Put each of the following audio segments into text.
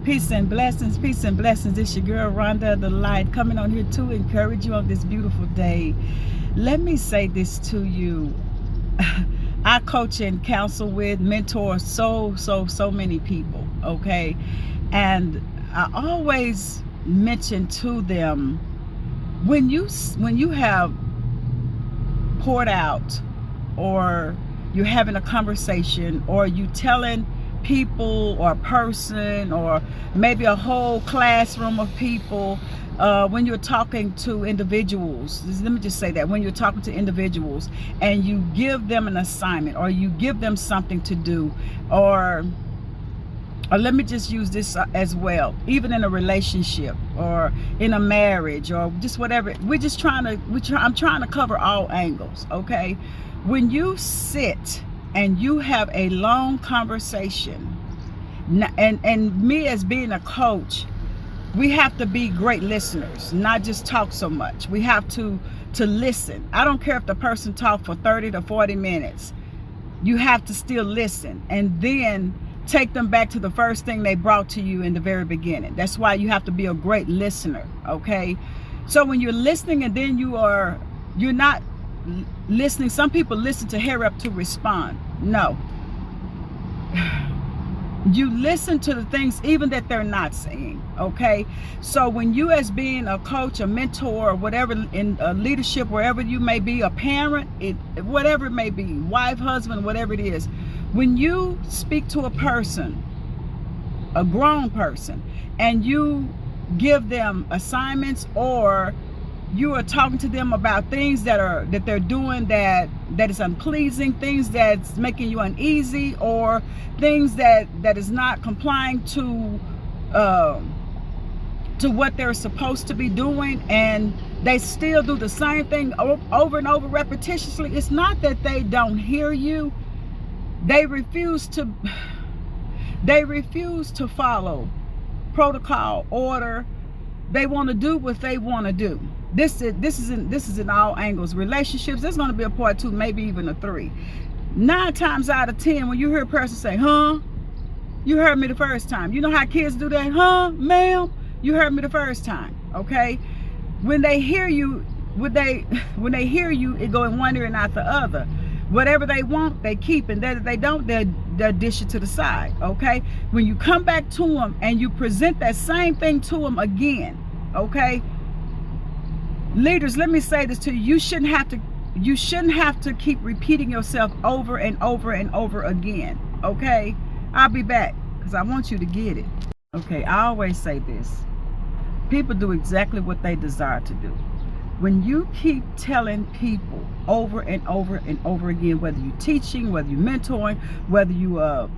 Peace and blessings, peace and blessings. It's your girl Rhonda the Light coming on here to encourage you on this beautiful day. Let me say this to you. I coach and counsel with, mentor so many people, okay? And I always mention to them, when you have poured out, or you're having a conversation, or you telling people or a person or maybe a whole classroom of people, when you're talking to individuals, let me just say that when you're talking to individuals and you give them an assignment or you give them something to do, or let me just use this as well, even in a relationship or in a marriage or just whatever, I'm trying to cover all angles, okay? When you sit and you have a long conversation, and me as being a coach, we have to be great listeners, not just talk so much. We have to listen. I don't care if the person talked for 30 to 40 minutes. You have to still listen and then take them back to the first thing they brought to you in the very beginning. That's why you have to be a great listener, okay? So when you're listening and then you're not listening, some people listen to hurry up to respond. No. You listen to the things even that they're not saying, okay? So when you, as being a coach, a mentor, or whatever, in leadership, wherever you may be, a parent, whatever it may be, wife, husband, whatever it is, when you speak to a person, a grown person, and you give them assignments, or you are talking to them about things that they're doing that is unpleasing, things that's making you uneasy, or things that is not complying to what they're supposed to be doing, and they still do the same thing over and over repetitiously. It's not that they don't hear you. They refuse to follow protocol, order. They want to do what they want to do. This is in all angles. Relationships, there's going to be a part 2, maybe even a 3. 9 times out of 10, when you hear a person say, huh, you heard me the first time. You know how kids do that? Huh, ma'am? You heard me the first time, okay? When they hear you, when they hear you, it go in one ear and out the other. Whatever they want, they keep, and that they don't, they'll dish it to the side, okay? When you come back to them and you present that same thing to them again, okay? Leaders, let me say this to you. You shouldn't have to keep repeating yourself over and over and over again, okay? I'll be back because I want you to get it. Okay, I always say this. People do exactly what they desire to do. When you keep telling people over and over and over again, whether you're teaching, whether you're mentoring, whether you a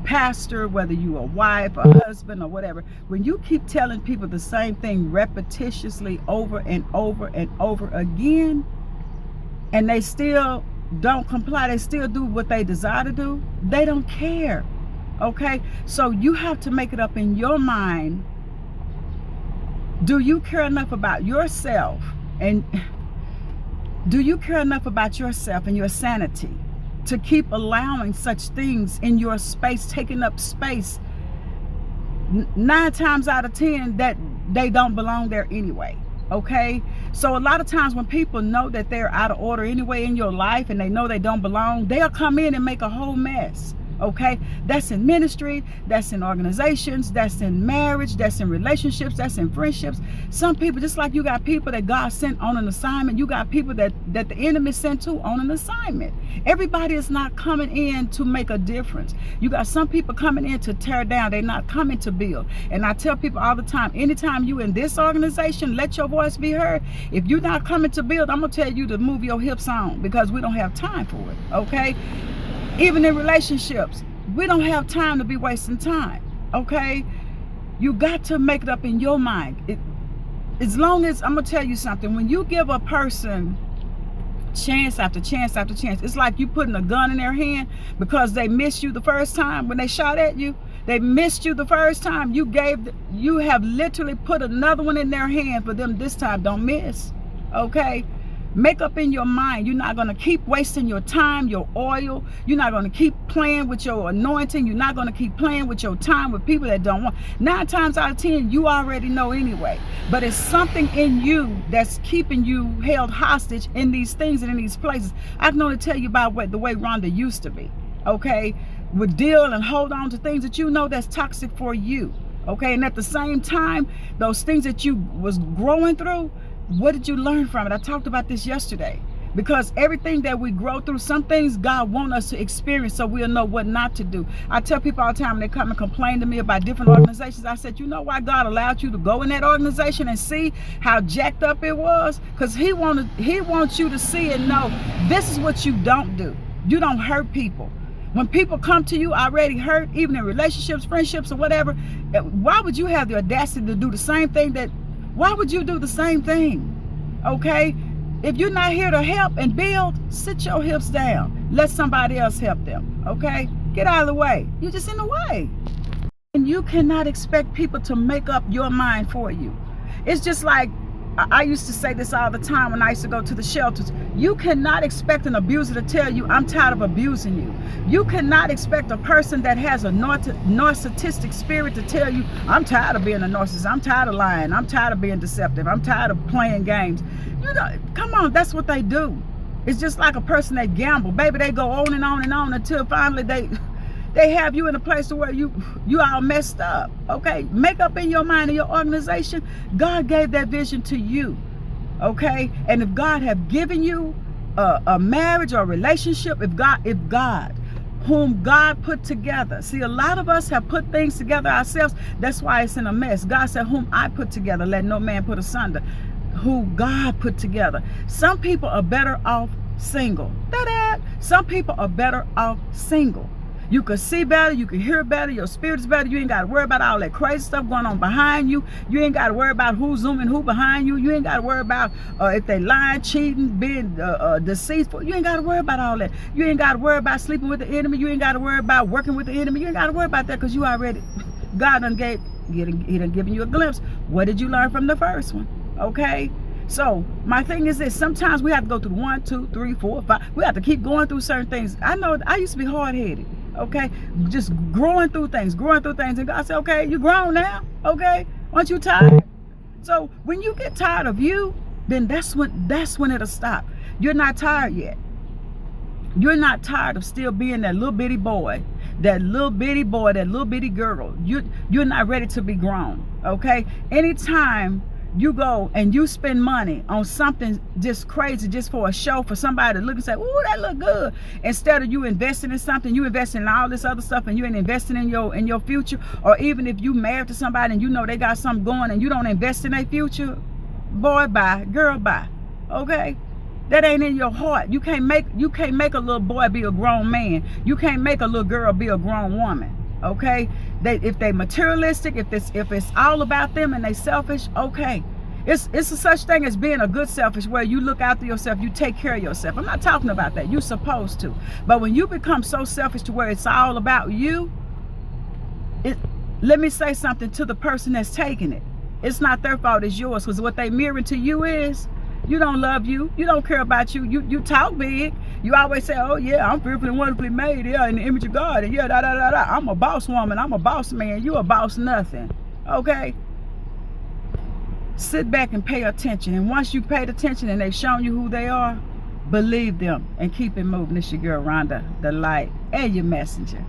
pastor, whether you a wife, a husband, or whatever, when you keep telling people the same thing repetitiously over and over and over again, and they still don't comply, they still do what they desire to do, they don't care, okay? So you have to make it up in your mind. Do you care enough about yourself, and do you care enough about yourself and your sanity to keep allowing such things in your space, taking up space? 9 times out of 10 that they don't belong there anyway, okay? So a lot of times when people know that they're out of order anyway in your life, and they know they don't belong, they'll come in and make a whole mess, okay? That's in ministry, that's in organizations, that's in marriage, that's in relationships, that's in friendships. Some people, just like you got people that God sent on an assignment, you got people that the enemy sent to on an assignment. Everybody is not coming in to make a difference. You got some people coming in to tear down. They're not coming to build. And I tell people all the time, anytime you in this organization, let your voice be heard. If you're not coming to build, I'm gonna tell you to move your hips on, because we don't have time for it, okay? Even in relationships, we don't have time to be wasting time, okay? You got to make it up in your mind. As long as, I'm gonna tell you something, when you give a person chance after chance after chance, it's like you putting a gun in their hand because they missed you the first time when they shot at you. They missed you the first time. You have literally put another one in their hand for them this time. Don't miss, okay? Make up in your mind, you're not going to keep wasting your time, your oil. You're not going to keep playing with your anointing. You're not going to keep playing with your time with people that don't want. 9 times out of 10, you already know anyway. But it's something in you that's keeping you held hostage in these things and in these places. I can only tell you about the way Rhonda used to be, okay? Would deal and hold on to things that you know that's toxic for you, okay? And at the same time, those things that you was growing through, what did you learn from it? I talked about this yesterday. Because everything that we grow through, some things God wants us to experience so we'll know what not to do. I tell people all the time when they come and complain to me about different organizations, I said, you know why God allowed you to go in that organization and see how jacked up it was? Because He wants you to see and know this is what you don't do. You don't hurt people. When people come to you already hurt, even in relationships, friendships, or whatever, why would you have the audacity to do the same thing why would you do the same thing? Okay? If you're not here to help and build, sit your hips down. Let somebody else help them. Okay? Get out of the way. You're just in the way. And you cannot expect people to make up your mind for you. It's just like, I used to say this all the time when I used to go to the shelters. You cannot expect an abuser to tell you, I'm tired of abusing you. You cannot expect a person that has a narcissistic spirit to tell you, I'm tired of being a narcissist. I'm tired of lying. I'm tired of being deceptive. I'm tired of playing games. You know, come on, that's what they do. It's just like a person that gamble. Baby, they go on and on and on until finally they have you in a place where you all messed up. Okay, make up in your mind in your organization. God gave that vision to you. Okay, and if God have given you a marriage or a relationship, if God whom God put together. See, a lot of us have put things together ourselves. That's why it's in a mess. God said, whom I put together, let no man put asunder. Who God put together. Some people are better off single. Some people are better off single. You can see better, you can hear better, your spirit is better. You ain't got to worry about all that crazy stuff going on behind you. You ain't got to worry about who's zooming who behind you. You ain't got to worry about if they lying, cheating, being deceitful. You ain't got to worry about all that. You ain't got to worry about sleeping with the enemy. You ain't got to worry about working with the enemy. You ain't got to worry about that because you already, God done given you a glimpse. What did you learn from the first one? Okay? So my thing is this, sometimes we have to go through 1, 2, 3, 4, 5. We have to keep going through certain things. I know I used to be hard-headed. Okay, just growing through things, and God said, okay, you grown now, okay, aren't you tired? So when you get tired of you, then that's when it'll stop. You're not tired yet. You're not tired of still being that little bitty boy, that little bitty girl. You're not ready to be grown. Okay, anytime you go and you spend money on something just crazy, just for a show, for somebody to look and say, "Ooh, that look good," instead of you investing in something, you investing in all this other stuff, and you ain't investing in your future. Or even if you married to somebody and you know they got something going and you don't invest in their future, boy, bye, girl, bye. Okay, that ain't in your heart. You can't make a little boy be a grown man. You can't make a little girl be a grown woman. Okay, if they materialistic, if it's all about them and they selfish, okay. It's a such thing as being a good selfish, where you look after yourself, you take care of yourself. I'm not talking about that. You're supposed to. But when you become so selfish to where it's all about you, let me say something to the person that's taking it. It's not their fault, it's yours. Because what they mirror to you is, you don't love you. You don't care about you. You talk big. You always say, oh yeah, I'm fearfully and wonderfully made, yeah, in the image of God. And yeah, I'm a boss woman. I'm a boss man. You a boss nothing. Okay? Sit back and pay attention. And once you paid attention and they've shown you who they are, believe them and keep it moving. It's your girl, Rhonda, the light and your messenger.